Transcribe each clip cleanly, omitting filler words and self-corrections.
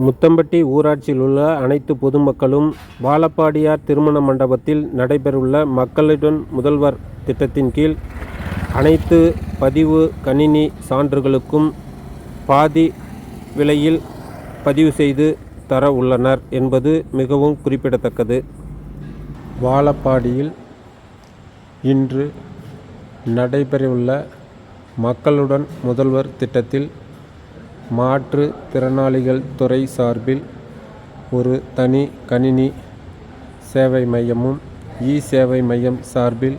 முத்தம்பட்டி ஊராட்சியில் உள்ள அனைத்து பொதுமக்களும் வாழப்பாடியார் திருமண மண்டபத்தில் நடைபெறவுள்ள மக்களுடன் முதல்வர் திட்டத்தின் கீழ் அனைத்து பதிவு கணினி சான்றுகளுக்கும் பாதி விலையில் பதிவு செய்து தர உள்ளனர் என்பது மிகவும் குறிப்பிடத்தக்கது. வாழப்பாடியில் இன்று நடைபெறவுள்ள மக்களுடன் முதல்வர் திட்டத்தில் மாற்றுத் திறனாளிகள் துறை சார்பில் ஒரு தனி கணினி சேவை மையமும், சேவை மையம் சார்பில்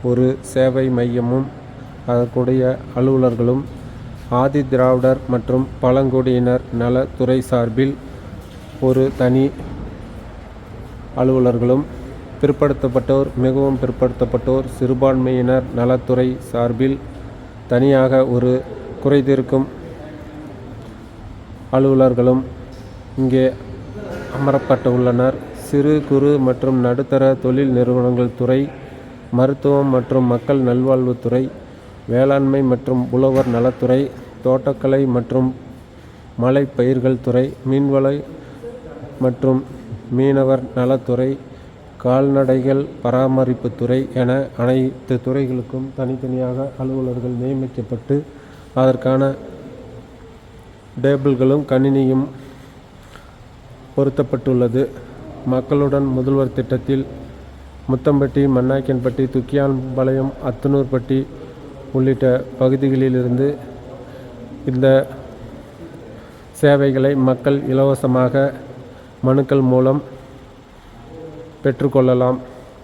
ஒரு சேவை மையமும், அதற்குடைய அலுவலர்களும், ஆதிதிராவிடர் மற்றும் பழங்குடியினர் நலத்துறை சார்பில் ஒரு தனி அலுவலர்களும், பிற்படுத்தப்பட்டோர், மிகவும் பிற்படுத்தப்பட்டோர், சிறுபான்மையினர் நலத்துறை சார்பில் தனியாக ஒரு குறைதீர்க்கும் அலுவலர்களும் இங்கே அமரப்பட்டுள்ளனர். சிறு குறு மற்றும் நடுத்தர தொழில் நிறுவனங்கள் துறை, மருத்துவம் மற்றும் மக்கள் நல்வாழ்வுத்துறை, வேளாண்மை மற்றும் உழவர் நலத்துறை, தோட்டக்கலை மற்றும் மலை பயிர்கள் துறை, மீன்வள மற்றும் மீனவர் நலத்துறை, கால்நடைகள் பராமரிப்புத்துறை என அனைத்து துறைகளுக்கும் தனித்தனியாக அலுவலர்கள் நியமிக்கப்பட்டு அதற்கான டேபிள்களும் கணினியும் பொருத்தப்பட்டுள்ளது. மக்களுடன் முதல்வர் திட்டத்தில் முத்தம்பட்டி, மண்ணாக்கியன்பட்டி, துக்கியான்பாளையம், அத்தனூர்பட்டி உள்ளிட்ட பகுதிகளிலிருந்து இந்த சேவைகளை மக்கள் இலவசமாக மனுக்கள் மூலம் பெற்றுக்கொள்ளலாம்.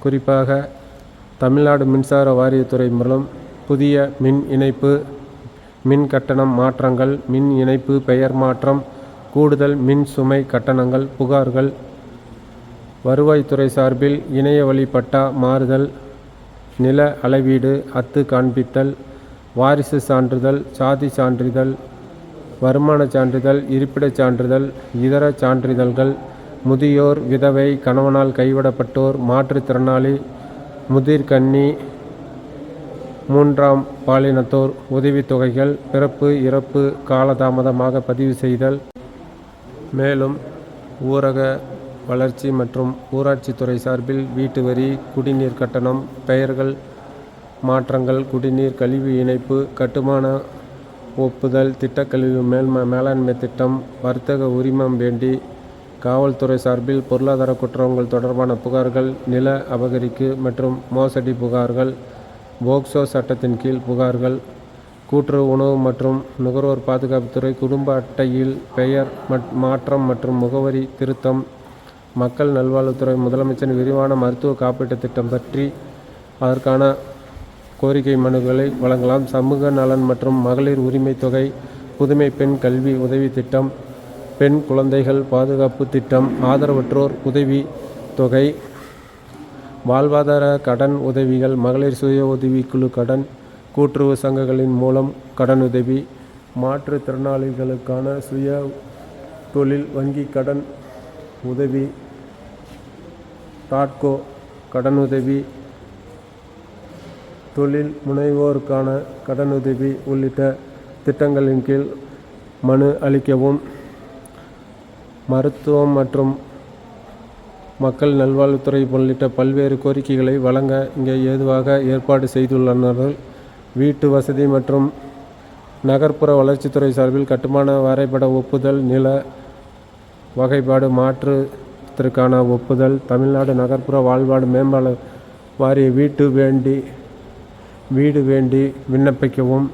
குறிப்பாக தமிழ்நாடு மின்சார வாரியத்துறை மூலம் புதிய மின் இணைப்பு, மின் கட்டணம் மாற்றங்கள், மின் இணைப்பு பெயர் மாற்றம், கூடுதல் மின் சுமை கட்டணங்கள், புகார்கள், வருவாய்த்துறை சார்பில் இணைய வழி பட்டா மாறுதல், நில அளவீடு, அத்து காண்பித்தல், வாரிசு சான்றிதழ், சாதி சான்றிதழ், வருமான சான்றிதழ், இருப்பிடச் சான்றிதழ், இதர சான்றிதழ்கள், முதியோர், விதவை, கணவனால் கைவிடப்பட்டோர், மாற்றுத்திறனாளி, முதிர்கன்னி, மூன்றாம் பாலினத்தோர் உதவித்தொகைகள், பிறப்பு இறப்பு காலதாமதமாக பதிவு செய்தல், மேலும் ஊரக வளர்ச்சி மற்றும் ஊராட்சித்துறை சார்பில் வீட்டு வரி, குடிநீர் கட்டணம், பெயர்கள் மாற்றங்கள், குடிநீர் கழிவு இணைப்பு, கட்டுமான ஒப்புதல், திட்டக்கழிவு மேலாண்மை திட்டம், வர்த்தக உரிமம் வேண்டி, காவல்துறை சார்பில் பொருளாதார குற்றங்கள் தொடர்பான புகார்கள், நில அபகரிப்பு மற்றும் மோசடி புகார்கள், போக்சோ சட்டத்தின் கீழ் புகார்கள், கூட்டுறவு உணவு மற்றும் நுகர்வோர் பாதுகாப்புத்துறை குடும்ப அட்டையில் பெயர் மாற்றம் மற்றும் முகவரி திருத்தம், மக்கள் நல்வாழ்வுத்துறை முதலமைச்சரின் விரிவான மருத்துவ காப்பீட்டு திட்டம் பற்றி அதற்கான கோரிக்கை மனுக்களை வழங்கலாம். சமூக நலன் மற்றும் மகளிர் உரிமை தொகை, புதுமை பெண் கல்வி உதவி திட்டம், பெண் குழந்தைகள் பாதுகாப்பு திட்டம், ஆதரவற்றோர் உதவி தொகை, வாழ்வாதார கடன் உதவிகள், மகளிர் சுய உதவிக்குழு கடன், கூட்டுறவு சங்கங்களின் மூலம் கடனுதவி, மாற்றுத்திறனாளிகளுக்கான சுய தொழில் வங்கி கடன் உதவி, டாட்கோ கடனுதவி, தொழில் முனைவோருக்கான கடனுதவி உள்ளிட்ட திட்டங்களின் கீழ் மனு அளிக்கவும். மருத்துவம் மற்றும் மக்கள் நல்வாழ்வுத்துறை உள்ளிட்ட பல்வேறு கோரிக்கைகளை வழங்க இங்கே ஏதுவாக ஏற்பாடு செய்துள்ளனர். வீட்டு வசதி மற்றும் நகர்ப்புற வளர்ச்சித்துறை சார்பில் கட்டுமான வரைபட ஒப்புதல், நில வகைப்பாடு மாற்றத்திற்கான ஒப்புதல், தமிழ்நாடு நகர்ப்புற வாழ்வாடு மேம்பாடு வாரிய வீடு வேண்டி விண்ணப்பிக்கவும்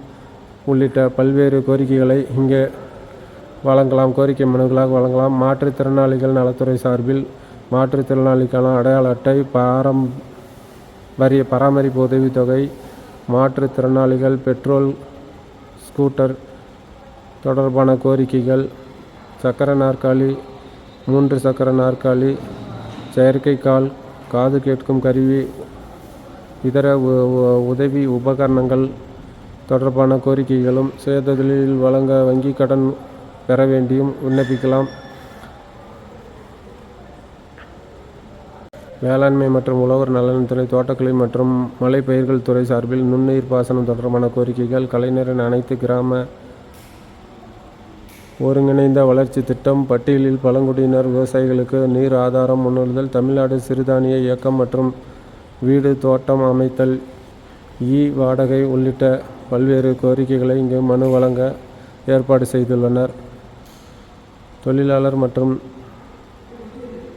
உள்ளிட்ட பல்வேறு கோரிக்கைகளை இங்கே வழங்கலாம், கோரிக்கை மனுக்களாக வழங்கலாம். மாற்றுத்திறனாளிகள் நலத்துறை சார்பில் மாற்றுத்திறனாளிக்கான அடையாள அட்டை, பராமரிப்பு உதவித்தொகை, மாற்றுத்திறனாளிகள் பெட்ரோல் ஸ்கூட்டர் தொடர்பான கோரிக்கைகள், சக்கர நாற்காலி, 3 சக்கர நாற்காலி, செயற்கை கால், காது கேட்கும் கருவி, இதர உதவி உபகரணங்கள் தொடர்பான கோரிக்கைகளும், சுயதொழில் வழங்க வங்கி கடன் பெற வேண்டியும் விண்ணப்பிக்கலாம். வேளாண்மை மற்றும் உழவர் நலன்துறை, தோட்டக்கலை மற்றும் மலை பயிர்கள் துறை சார்பில் நுண்ணுயிர் பாசனம் தொடர்பான கோரிக்கைகள், கலைஞரின் அனைத்து கிராம ஒருங்கிணைந்த வளர்ச்சி திட்டம், பட்டியலில் பழங்குடியினர் விவசாயிகளுக்கு நீர் ஆதாரம் முன்னுறுதல், தமிழ்நாடு சிறுதானிய இயக்கம் மற்றும் வீடு தோட்டம் அமைத்தல், வாடகை உள்ளிட்ட பல்வேறு கோரிக்கைகளை இங்கு மனு வழங்க ஏற்பாடு செய்துள்ளனர். தொழிலாளர் மற்றும்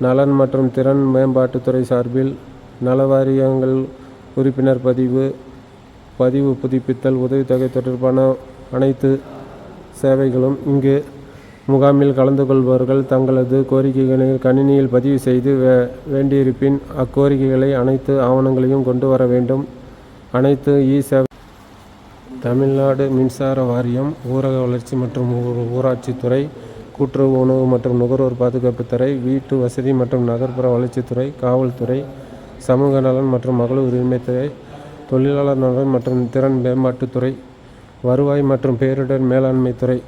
நலன் மற்றும் திறன் மேம்பாட்டுத்துறை சார்பில் நலவாரியங்கள் உறுப்பினர் பதிவு புதுப்பித்தல், உதவித்தொகை தொடர்பான அனைத்து சேவைகளும் இங்கு முகாமில் கலந்து கொள்பவர்கள் தங்களது கோரிக்கைகளை கணினியில் பதிவு செய்து வேண்டியிருப்பின் அக்கோரிக்கைகளை அனைத்து ஆவணங்களையும் கொண்டு வர வேண்டும். அனைத்து சேவை தமிழ்நாடு மின்சார வாரியம், ஊரக வளர்ச்சி மற்றும் ஊராட்சித்துறை, கூட்டுறவு உணவு மற்றும் நுகர்வோர் பாதுகாப்புத்துறை, வீட்டு வசதி மற்றும் நகர்ப்புற வளர்ச்சித்துறை, காவல்துறை, சமூக நலன் மற்றும் மகளிர் உரிமைத்துறை, தொழிலாளர் நலன் மற்றும் திறன் மேம்பாட்டுத்துறை, வருவாய் மற்றும் பேரிடர் மேலாண்மைத்துறை